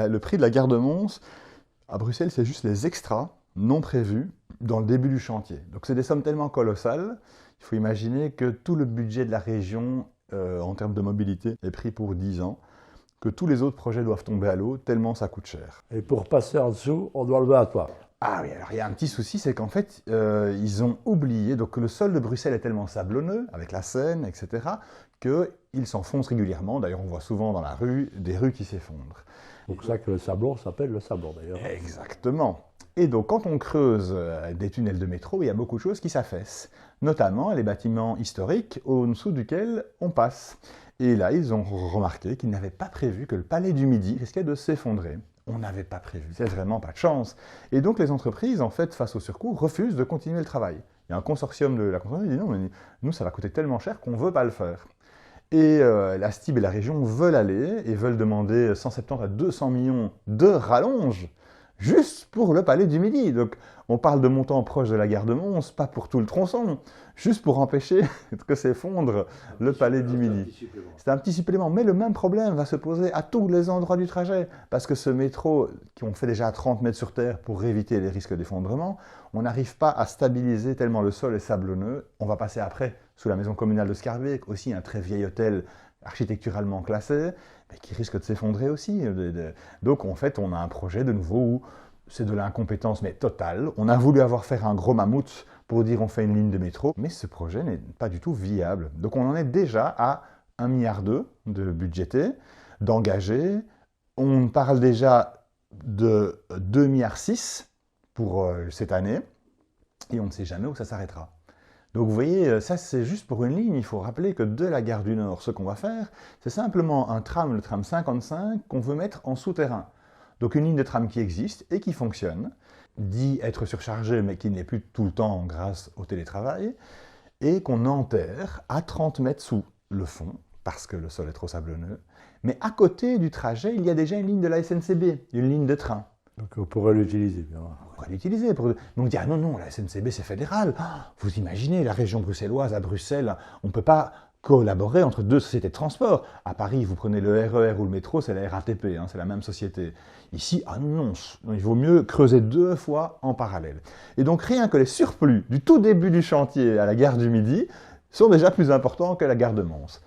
Le prix de la gare de Mons, à Bruxelles, c'est juste les extras non prévus dans le début du chantier. Donc c'est des sommes tellement colossales, il faut imaginer que tout le budget de la région en termes de mobilité est pris pour 10 ans, que tous les autres projets doivent tomber à l'eau tellement ça coûte cher. Et pour passer en dessous, on doit lever à toi. Ah oui, alors il y a un petit souci, c'est qu'en fait, ils ont oublié, donc le sol de Bruxelles est tellement sablonneux, avec la Seine, etc., qu'il s'enfonce régulièrement. D'ailleurs, on voit souvent dans la rue des rues qui s'effondrent. C'est pour ça que le sablon s'appelle le sablon, d'ailleurs. Exactement. Et donc, quand on creuse des tunnels de métro, il y a beaucoup de choses qui s'affaissent, notamment les bâtiments historiques en dessous duquel on passe. Et là, ils ont remarqué qu'ils n'avaient pas prévu que le palais du Midi risquait de s'effondrer. On n'avait pas prévu, c'est vraiment pas de chance. Et donc les entreprises, en fait, face au surcoût, refusent de continuer le travail. Il y a un consortium de la construction qui dit non, mais nous, ça va coûter tellement cher qu'on ne veut pas le faire. Et la STIB et la région veulent aller et veulent demander 170 à 200 millions de rallonge juste pour le palais du Midi. Donc on parle de montants proches de la gare de Mons, pas pour tout le tronçon, juste pour empêcher que s'effondre le palais du Midi. C'est un petit supplément, mais le même problème va se poser à tous les endroits du trajet, parce que ce métro, qu'on fait déjà à 30 mètres sur terre pour éviter les risques d'effondrement, on n'arrive pas à stabiliser tellement le sol est sablonneux. On va passer après sous la maison communale de Schaerbeek, aussi un très vieil hôtel architecturalement classé, mais qui risque de s'effondrer aussi. Donc en fait, on a un projet de nouveau où c'est de l'incompétence, mais totale. On a voulu faire un gros mammouth pour dire on fait une ligne de métro, mais ce projet n'est pas du tout viable. Donc on en est déjà à 1,2 milliard de budgété, d'engagé. On parle déjà de 2,6 milliards pour cette année, et on ne sait jamais où ça s'arrêtera. Donc vous voyez, ça c'est juste pour une ligne. Il faut rappeler que de la gare du Nord, ce qu'on va faire, c'est simplement un tram, le tram 55, qu'on veut mettre en souterrain. Donc une ligne de tram qui existe et qui fonctionne, dit être surchargée mais qui ne l'est plus tout le temps grâce au télétravail, et qu'on enterre à 30 mètres sous le fond, parce que le sol est trop sablonneux. Mais à côté du trajet, il y a déjà une ligne de la SNCB, une ligne de train. Donc on pourrait l'utiliser, bien. On pourrait l'utiliser. Donc on dit, ah non, non, la SNCB c'est fédéral. Vous imaginez, la région bruxelloise à Bruxelles, on ne peut pas collaborer entre deux sociétés de transport. À Paris, vous prenez le RER ou le métro, c'est la RATP, c'est la même société. Ici, ah non, il vaut mieux creuser 2 fois en parallèle. Et donc rien que les surplus du tout début du chantier à la gare du Midi sont déjà plus importants que la gare de Mons.